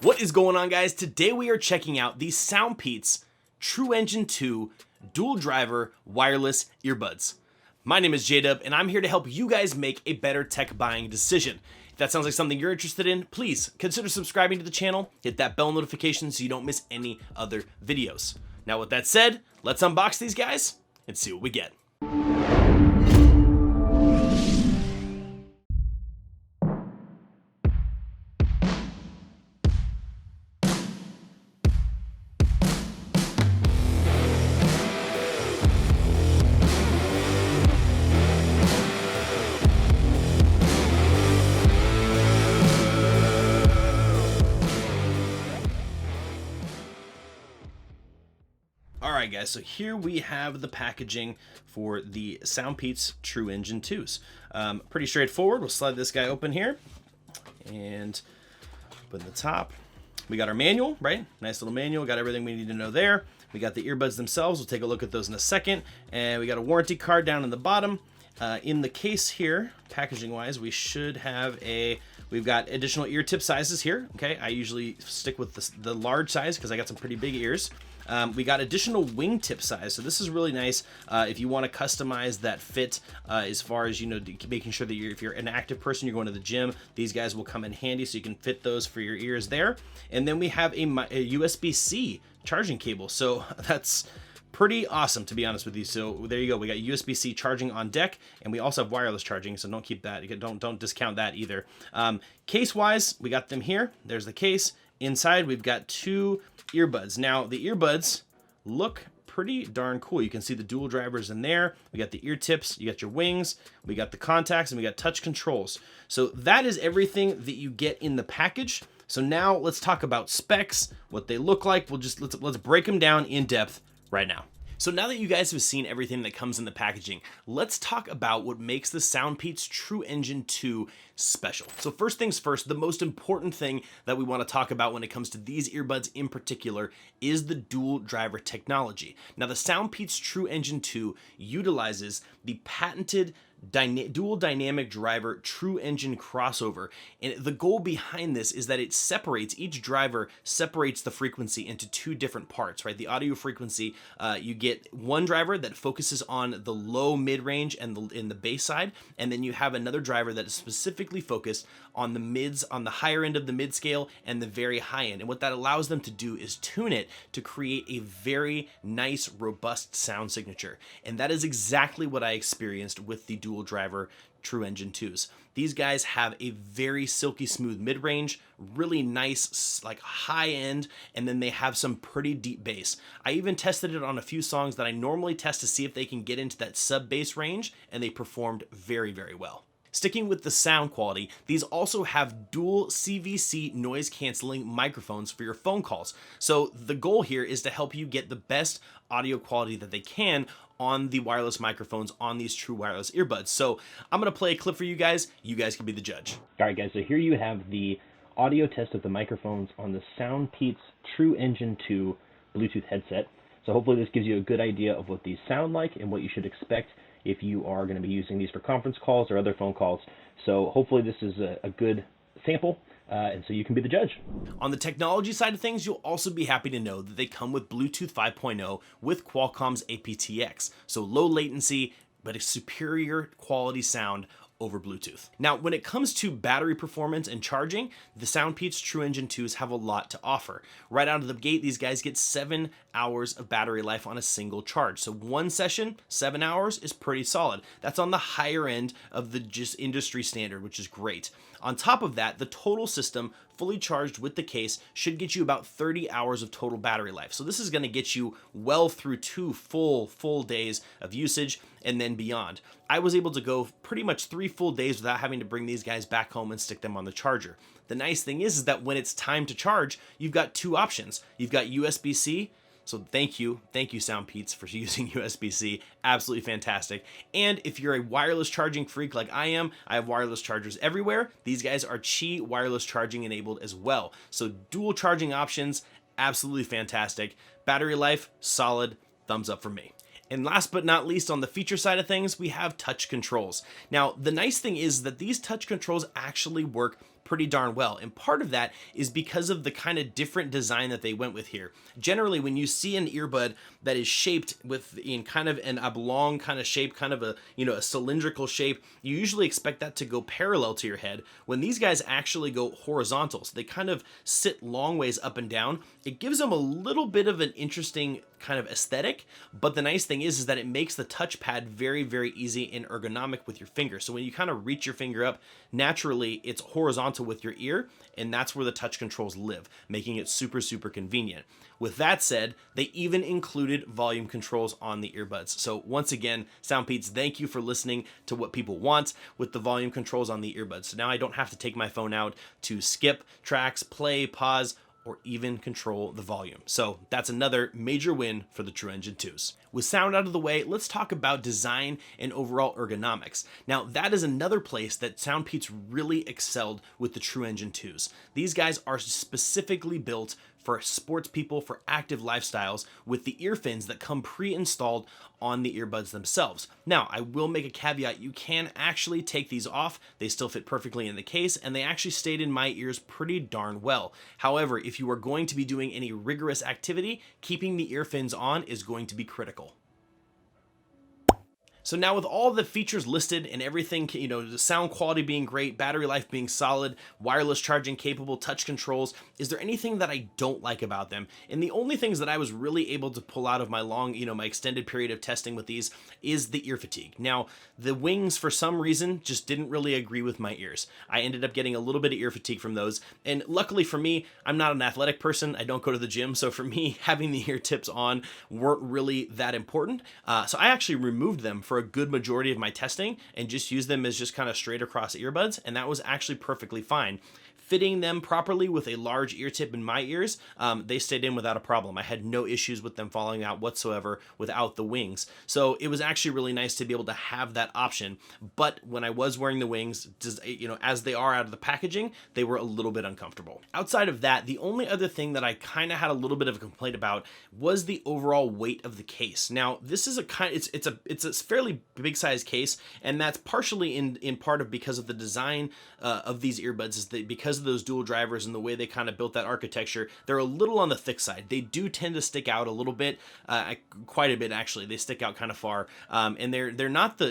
What is going on, guys? Today we are checking out the Soundpeats Truengine2 dual driver wireless earbuds. My name is JDubb and I'm here to help you guys make a better tech buying decision. If that sounds like something you're interested in, please consider subscribing to the channel, hit that bell notification so you don't miss any other videos. Now with that said, let's unbox these guys and see what we get. Alright guys, so here we have the packaging for the Soundpeats Truengine2s. Pretty straightforward. We'll slide this guy open here and put in the top. We got our manual, right? Nice little manual, got everything we need to know there. We got the earbuds themselves, we'll take a look at those in a second. And we got a warranty card down in the bottom. In the case here, packaging wise, we should have we've got additional ear tip sizes here. Okay, I usually stick with the large size because I got some pretty big ears. We got additional wingtip size, so this is really nice if you want to customize that fit as far as, you know, making sure that if you're an active person, you're going to the gym, these guys will come in handy so you can fit those for your ears there. And then we have a USB-C charging cable, so that's pretty awesome, to be honest with you. So there you go, we got USB-C charging on deck, and we also have wireless charging, so don't keep that, don't discount that either. Case wise, we got them here. There's the case. Inside we've got two earbuds. Now the earbuds look pretty darn cool. You can see the dual drivers in there. We got the ear tips, you got your wings, we got the contacts, and we got touch controls. So that is everything that you get in the package. So now let's talk about specs, what they look like. Let's break them down in depth right now. So now that you guys have seen everything that comes in the packaging, let's talk about what makes the Soundpeats Truengine2 special. So first things first, the most important thing that we want to talk about when it comes to these earbuds in particular is the dual driver technology. Now the Soundpeats Truengine2 utilizes the patented dual dynamic driver true engine crossover, and the goal behind this is that it separates, each driver separates the frequency into two different parts, right? The audio frequency, you get one driver that focuses on the low mid-range and in the bass side, and then you have another driver that is specifically focused on the mids, on the higher end of the mid scale and the very high end. And what that allows them to do is tune it to create a very nice, robust sound signature. And that is exactly what I experienced with the dual driver Truengine2s. These guys have a very silky smooth mid-range, really nice like high end, and then they have some pretty deep bass. I even tested it on a few songs that I normally test to see if they can get into that sub bass range, and they performed very, very well. Sticking with the sound quality, these also have dual CVC noise canceling microphones for your phone calls. So the goal here is to help you get the best audio quality that they can on the wireless microphones on these true wireless earbuds. So I'm going to play a clip for you guys. You guys can be the judge. All right, guys, so here you have the audio test of the microphones on the Soundpeats Truengine2 Bluetooth headset. So hopefully this gives you a good idea of what these sound like and what you should expect if you are going to be using these for conference calls or other phone calls. So hopefully this is a good sample, and so you can be the judge. On the technology side of things, you'll also be happy to know that they come with Bluetooth 5.0 with Qualcomm's aptX. So low latency, but a superior quality sound over Bluetooth. Now, when it comes to battery performance and charging, the Soundpeats Truengine2s have a lot to offer. Right out of the gate, these guys get 7 hours of battery life on a single charge. So one session, 7 hours is pretty solid. That's on the higher end of the just industry standard, which is great. On top of that, the total system, fully charged with the case, should get you about 30 hours of total battery life. So this is going to get you well through 2 full days of usage and then beyond. I was able to go pretty much 3 full days without having to bring these guys back home and stick them on the charger. The nice thing is that when it's time to charge, you've got 2 options. You've got USB-C. So thank you Soundpeats for using USB-C, absolutely fantastic. And if you're a wireless charging freak like I am, I have wireless chargers everywhere. These guys are Qi wireless charging enabled as well. So dual charging options, absolutely fantastic. Battery life, solid, thumbs up for me. And last but not least, on the feature side of things, we have touch controls. Now, the nice thing is that these touch controls actually work pretty darn well. And part of that is because of the kind of different design that they went with here. Generally, when you see an earbud that is shaped in kind of an oblong kind of shape, kind of a, a cylindrical shape, you usually expect that to go parallel to your head. When these guys actually go horizontal, so they kind of sit long ways up and down, it gives them a little bit of an interesting kind of aesthetic. But the nice thing is that it makes the touchpad very, very easy and ergonomic with your finger. So when you kind of reach your finger up, naturally it's horizontal with your ear, and that's where the touch controls live, making it super, super convenient. With that said, they even included volume controls on the earbuds. So once again, Soundpeats, thank you for listening to what people want with the volume controls on the earbuds. So now I don't have to take my phone out to skip tracks, play, pause, or even control the volume. So that's another major win for the Truengine 2s. With sound out of the way, let's talk about design and overall ergonomics. Now, that is another place that Soundpeats really excelled with the Truengine 2s. These guys are specifically built for sports people, for active lifestyles, with the ear fins that come pre-installed on the earbuds themselves. Now, I will make a caveat. You can actually take these off. They still fit perfectly in the case, and they actually stayed in my ears pretty darn well. However, if you are going to be doing any rigorous activity, keeping the ear fins on is going to be critical. So now with all the features listed and everything, the sound quality being great, battery life being solid, wireless charging capable, touch controls, is there anything that I don't like about them? And the only things that I was really able to pull out of my my extended period of testing with these is the ear fatigue. Now, the wings for some reason just didn't really agree with my ears. I ended up getting a little bit of ear fatigue from those. And luckily for me, I'm not an athletic person. I don't go to the gym. So for me, having the ear tips on weren't really that important. So I actually removed them for a good majority of my testing and just used them as just kind of straight across earbuds, and that was actually perfectly fine. Fitting them properly with a large ear tip in my ears, they stayed in without a problem. I had no issues with them falling out whatsoever without the wings. So it was actually really nice to be able to have that option. But when I was wearing the wings, as they are out of the packaging, they were a little bit uncomfortable. Outside of that, the only other thing that I kind of had a little bit of a complaint about was the overall weight of the case. Now, this is it's a fairly big size case, and that's partially in part of because of the design of these earbuds, is that because of those dual drivers and the way they kind of built that architecture, they're a little on the thick side. They do tend to stick out a little bit, quite a bit actually. They stick out kind of far, and they're not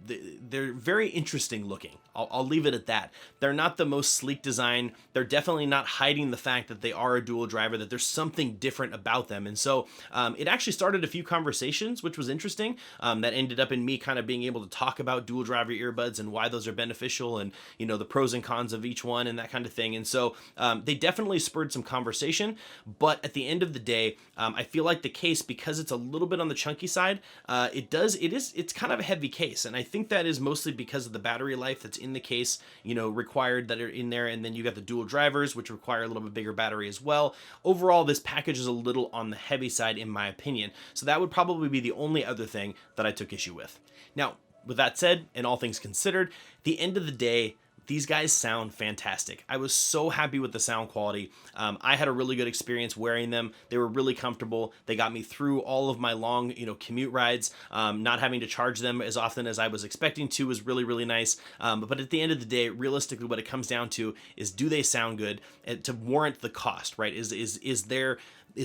they're very interesting looking. I'll leave it at that. They're not the most sleek design. They're definitely not hiding the fact that they are a dual driver, that there's something different about them. And so it actually started a few conversations, which was interesting, that ended up in me kind of being able to talk about dual driver earbuds and why those are beneficial, and the pros and cons of each one and that kind of thing. And so they definitely spurred some conversation. But at the end of the day, I feel like the case, because it's a little bit on the chunky side, it's kind of a heavy case. And I think that is mostly because of the battery life that's in the case, required that are in there. And then you got the dual drivers, which require a little bit bigger battery as well. Overall, this package is a little on the heavy side, in my opinion. So that would probably be the only other thing that I took issue with. Now, with that said, and all things considered, at the end of the day, these guys sound fantastic. I was so happy with the sound quality. I had a really good experience wearing them. They were really comfortable. They got me through all of my long, commute rides. Not having to charge them as often as I was expecting to was really, really nice. But at the end of the day, realistically, what it comes down to is, do they sound good and to warrant the cost, right? Is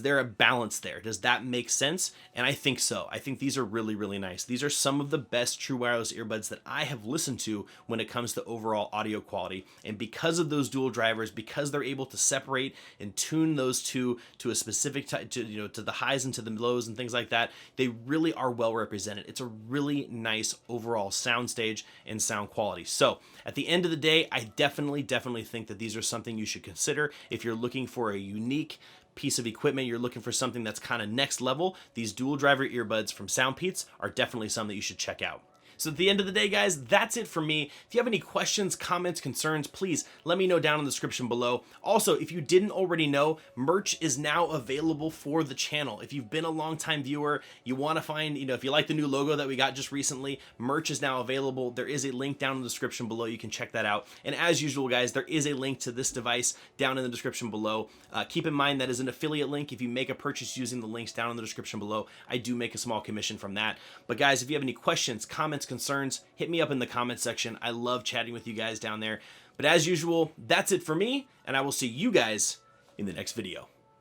there a balance there? Does that make sense? And I think so. I think these are really, really nice. These are some of the best true wireless earbuds that I have listened to when it comes to overall audio quality. And because of those dual drivers, because they're able to separate and tune those two to a specific to the highs and to the lows and things like that, they really are well represented. It's a really nice overall soundstage and sound quality. So at the end of the day, I definitely think that these are something you should consider if you're looking for a unique piece of equipment. You're looking for something that's kind of next level. These dual driver earbuds from Soundpeats are definitely something that you should check out. So at the end of the day, guys, that's it for me. If you have any questions, comments, concerns, please let me know down in the description below. Also, if you didn't already know, merch is now available for the channel. If you've been a long-time viewer, you want to find, if you like the new logo that we got just recently, merch is now available. There is a link down in the description below. You can check that out. And as usual, guys, there is a link to this device down in the description below. Keep in mind that is an affiliate link. If you make a purchase using the links down in the description below, I do make a small commission from that. But guys, if you have any questions, comments, concerns, hit me up in the comment section. I love chatting with you guys down there. But as usual, that's it for me, and I will see you guys in the next video.